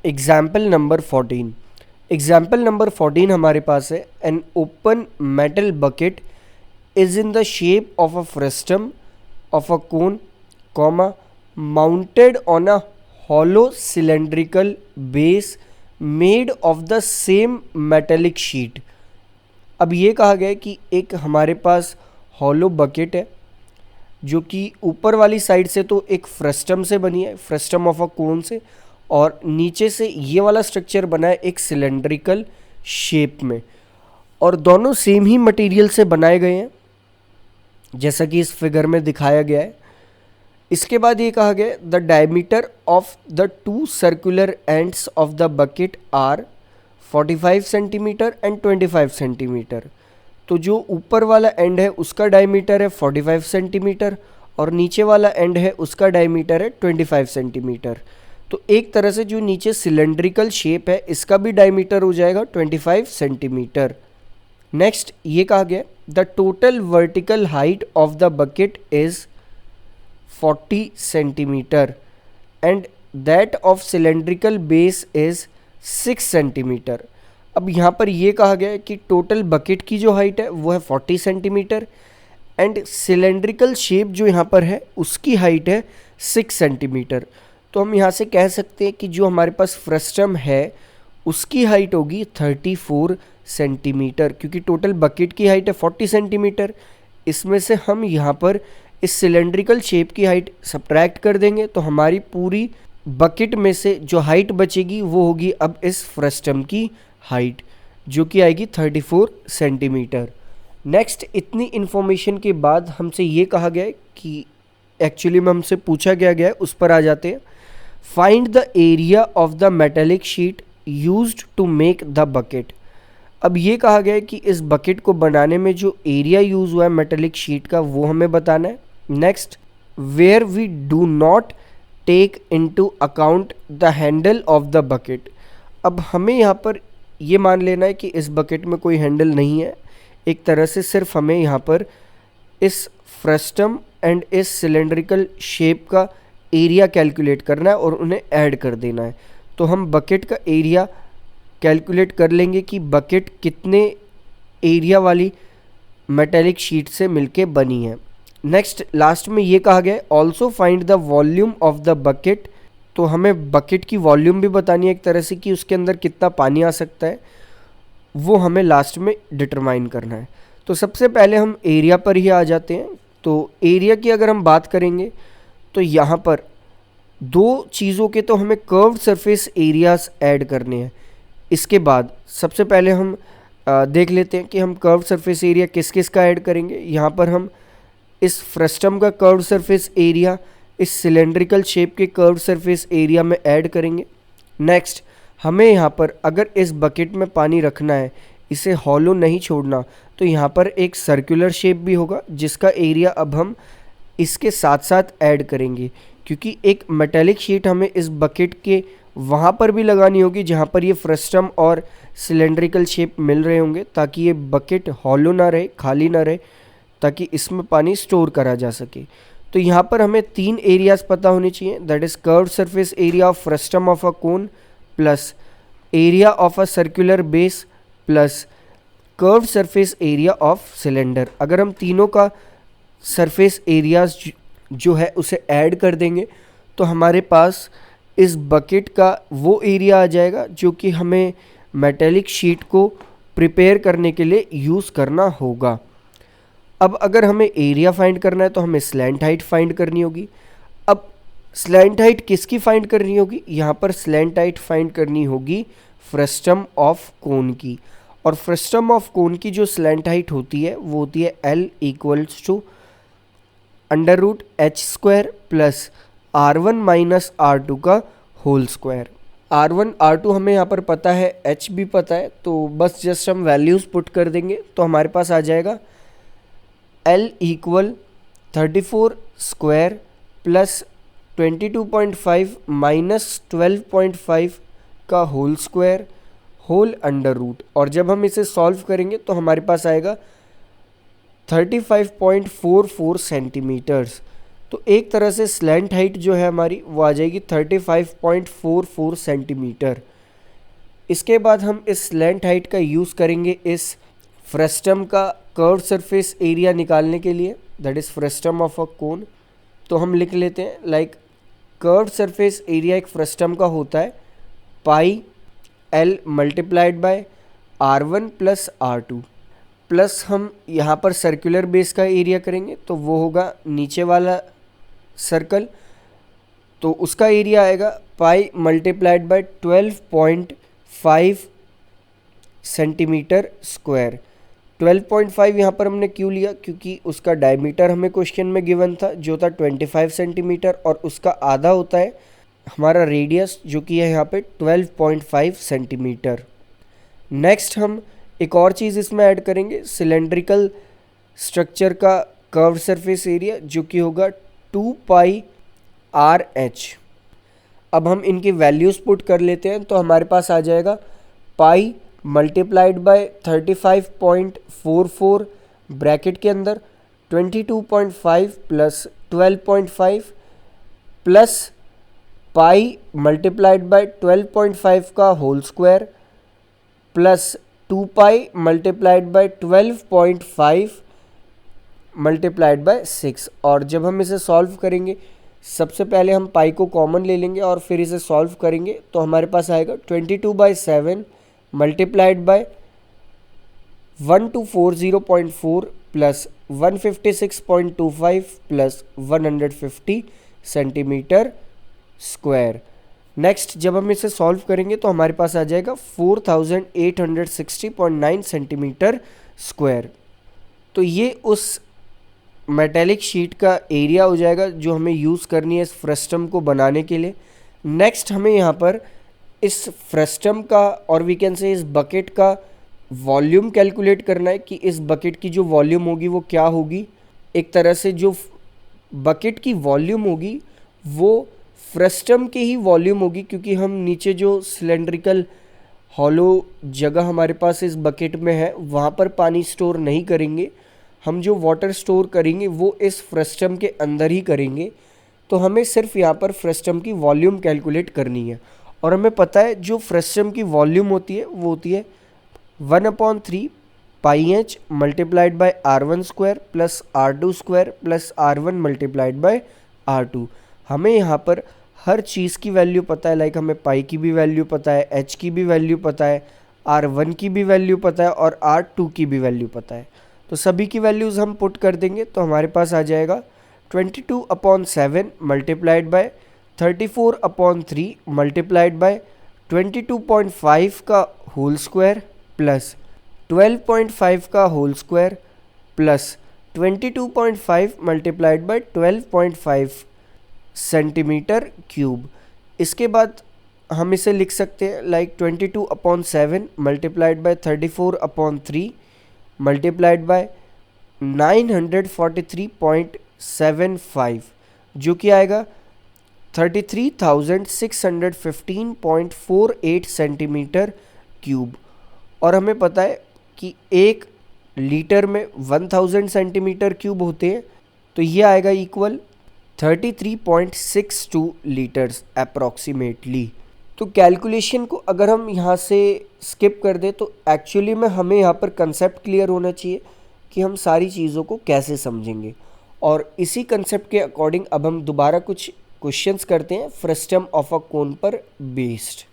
Example number 14। Example number 14 हमारे पास है, an open metal bucket is in the shape of a frustum of a cone, comma, mounted on a hollow cylindrical base made of the same metallic sheet। अब ये कहा गया है कि एक हमारे पास हॉलो बकेट है जो कि ऊपर वाली साइड से तो एक फ्रस्टम से बनी है, फ्रस्टम ऑफ अ कोन से, और नीचे से ये वाला स्ट्रक्चर बना है एक सिलेंड्रिकल शेप में, और दोनों सेम ही मटेरियल से बनाए गए हैं जैसा कि इस फिगर में दिखाया गया है। इसके बाद ये कहा गया the diameter of the two circular ends of the bucket are 45 centimetre and 25 centimetre. तो जो ऊपर वाला एंड है उसका डायमीटर है 45 सेंटीमीटर और नीचे वाला एंड है उसका डायमीटर है 25 सेंटीमीटर। तो एक तरह से जो नीचे सिलेंड्रिकल शेप है इसका भी डायमीटर हो जाएगा 25 सेंटीमीटर। नेक्स्ट ये कहा गया the total vertical height of the bucket is 40 centimetre and that of cylindrical base is 6 centimetre. अब यहाँ पर ये कहा गया है कि टोटल बकेट की जो हाइट है वो है 40 सेंटीमीटर एंड सिलेंड्रिकल शेप जो यहाँ पर है उसकी हाइट है 6 सेंटीमीटर। तो हम यहाँ से कह सकते हैं कि जो हमारे पास फ्रस्टम है उसकी हाइट होगी 34 सेंटीमीटर, क्योंकि टोटल बकेट की हाइट है 40 सेंटीमीटर। इसमें से हम यहाँ पर इस सिलेंड्रिकल शेप की हाइट सब्ट्रैक्ट कर देंगे तो हमारी पूरी बकेट में से जो हाइट बचेगी वो होगी अब इस फ्रस्टम की हाइट, जो कि आएगी 34 सेंटीमीटर। नेक्स्ट इतनी इन्फॉर्मेशन के बाद हमसे ये कहा गया है कि एक्चुअली में हमसे पूछा गया है उस पर आ जाते हैं। Find the area of the metallic sheet used to make the bucket. अब ये कहा गया है कि इस बकेट को बनाने में जो एरिया यूज़ हुआ है मेटेलिक शीट का वो हमें बताना है। Next, where we do not take into account the handle of the bucket. अब हमें यहाँ पर ये मान लेना है कि इस बकेट में कोई हैंडल नहीं है, एक तरह से सिर्फ हमें यहाँ पर इस फ्रस्टम एंड इस सिलेंड्रिकल शेप का एरिया कैलकुलेट करना है और उन्हें ऐड कर देना है। तो हम बकेट का एरिया कैलकुलेट कर लेंगे कि बकेट कितने एरिया वाली मेटेलिक शीट से मिलके बनी है। नेक्स्ट लास्ट में ये कहा गया है also find the volume of the bucket. तो हमें बकेट की वॉल्यूम भी बतानी है एक तरह से कि उसके अंदर कितना पानी आ सकता है, वो हमें लास्ट में डिटरमाइन करना है। तो सबसे पहले हम एरिया पर ही आ जाते हैं। तो एरिया की अगर हम बात करेंगे तो यहाँ पर दो चीज़ों के तो हमें कर्व्ड सरफेस एरियाज ऐड करने हैं। इसके बाद सबसे पहले हम देख लेते हैं कि हम कर्व्ड सरफेस एरिया किस किस का ऐड करेंगे। यहाँ पर हम इस फ्रस्टम का कर्व्ड सरफेस एरिया इस सिलेंड्रिकल शेप के कर्व्ड सरफेस एरिया में ऐड करेंगे। नेक्स्ट, हमें यहाँ पर अगर इस बकेट में पानी रखना है, इसे हॉलो नहीं छोड़ना, तो यहाँ पर एक सर्कुलर शेप भी होगा जिसका एरिया अब हम इसके साथ साथ ऐड करेंगे, क्योंकि एक मेटेलिक शीट हमें इस बकेट के वहाँ पर भी लगानी होगी जहाँ पर ये फ्रस्टम और सिलेंड्रिकल शेप मिल रहे होंगे, ताकि ये बकेट हॉलो ना रहे, खाली ना रहे, ताकि इसमें पानी स्टोर करा जा सके। तो यहाँ पर हमें तीन एरियाज पता होने चाहिए, that is curved surface area of frustum of a cone plus area of a circular base plus curved surface area of cylinder. अगर हम तीनों का सरफेस एरियाज जो है उसे ऐड कर देंगे तो हमारे पास इस बकेट का वो एरिया आ जाएगा जो कि हमें मेटेलिक शीट को प्रिपेयर करने के लिए यूज़ करना होगा। अब अगर हमें एरिया फाइंड करना है तो हमें स्लैंट हाइट फाइंड करनी होगी। अब स्लैंट हाइट किसकी फाइंड करनी होगी? यहाँ पर स्लैंट हाइट फाइंड करनी होगी फ्रस्टम ऑफ कोन की, और फ्रस्टम ऑफ कोन की जो स्लैंट हाइट होती है वो होती है L equals to √h² plus R1 minus R2 का होल स्क्वायर। R1 R2 हमें यहाँ पर पता है, H भी पता है, तो बस जस्ट हम वैल्यूज़ पुट कर देंगे तो हमारे पास आ जाएगा L equal 34 square plus 22.5 minus 12.5 का whole square whole under root, और जब हम इसे सॉल्व करेंगे तो हमारे पास आएगा 35.44 सेंटीमीटर्स। तो एक तरह से स्लैंट हाइट जो है हमारी वो आ जाएगी 35.44 सेंटीमीटर। इसके बाद हम इस स्लैंट हाइट का यूज़ करेंगे इस फ्रस्टम का कर्व सरफेस एरिया निकालने के लिए, that is frustum of a cone. तो हम लिख लेते हैं लाइक कर्व सरफेस एरिया एक फ्रस्टम का होता है pi L multiplied by R1 plus R2 plus हम यहाँ पर सर्कुलर बेस का एरिया करेंगे तो वो होगा नीचे वाला सर्कल, तो उसका एरिया आएगा पाई मल्टीप्लाइड बाय 12.5 सेंटीमीटर स्क्वायर। 12.5 यहाँ पर हमने क्यों लिया, क्योंकि उसका डायमीटर हमें क्वेश्चन में गिवन था जो था 25 सेंटीमीटर और उसका आधा होता है हमारा रेडियस जो कि है यहाँ पे 12.5 सेंटीमीटर। नेक्स्ट हम एक और चीज़ इसमें ऐड करेंगे, सिलेंड्रिकल स्ट्रक्चर का कर्व सरफेस एरिया जो कि होगा 2 पाई RH। अब हम इनकी वैल्यूज़ पुट कर लेते हैं तो हमारे पास आ जाएगा पाई मल्टीप्लाइड बाय 35.44 ब्रैकेट के अंदर 22.5 plus 12.5 plus pi multiplied by 12.5 का whole square plus 2 pi multiplied by 12.5 multiplied by 6। और जब हम इसे सॉल्व करेंगे सबसे पहले हम पाई को कॉमन ले लेंगे और फिर इसे सॉल्व करेंगे तो हमारे पास आएगा 22/7 multiplied bye 1240.4 plus 156.25 plus 150 centimetre square. Next जब हम इसे सॉल्व करेंगे तो हमारे पास आ जाएगा 4860.9 सेंटीमीटर स्क्वायर। तो ये उस मेटेलिक शीट का एरिया हो जाएगा जो हमें यूज़ करनी है इस फ्रस्टम को बनाने के लिए। नेक्स्ट हमें यहाँ पर इस फ्रस्टम का और वी कैन से इस बकेट का वॉल्यूम कैलकुलेट करना है कि इस बकेट की जो वॉल्यूम होगी वो क्या होगी। एक तरह से जो बकेट की वॉल्यूम होगी वो फ्रस्टम के ही वॉल्यूम होगी, क्योंकि हम नीचे जो सिलेंड्रिकल हॉलो जगह हमारे पास इस बकेट में है वहाँ पर पानी स्टोर नहीं करेंगे, हम जो वाटर स्टोर करेंगे वो इस फ्रस्टम के अंदर ही करेंगे। तो हमें सिर्फ यहाँ पर फ्रस्टम की वॉल्यूम कैलकुलेट करनी है और हमें पता है जो फ्रस्टम की वॉल्यूम होती है वो होती है 1/3 pi H multiplied by R1 square plus R2 square plus R1 multiplied by R2। हमें यहाँ पर हर चीज़ की वैल्यू पता है, लाइक हमें पाई की भी वैल्यू पता है, एच की भी वैल्यू पता है, R1 की भी वैल्यू पता है और R2 की भी वैल्यू पता है। तो सभी की वैल्यूज़ हम पुट कर देंगे तो हमारे पास आ जाएगा 22/7 मल्टीप्लाइड बाय 34/3 मल्टीप्लाइड बाय 22.5 का होल स्क्वायर प्लस 12.5 का whole square plus 22.5 multiplied by 12.5 centimetre cube. इसके बाद हम इसे लिख सकते हैं like 22/7 multiplied by 34/3 multiplied by 943.75 जो कि आएगा 33,615.48 सेंटीमीटर क्यूब। और हमें पता है कि 1 लीटर में 1000 सेंटीमीटर क्यूब होते हैं, तो ये आएगा इक्वल 33.62 लीटर्स अप्रॉक्सीमेटली। तो कैलकुलेशन को अगर हम यहाँ से स्किप कर दें तो एक्चुअली में हमें यहाँ पर कंसेप्ट क्लियर होना चाहिए कि हम सारी चीज़ों को कैसे समझेंगे। और इसी कंसेप्ट के अकॉर्डिंग अब हम दोबारा कुछ क्वेश्चंस करते हैं फ्रस्टम ऑफ अ कोन पर बेस्ड।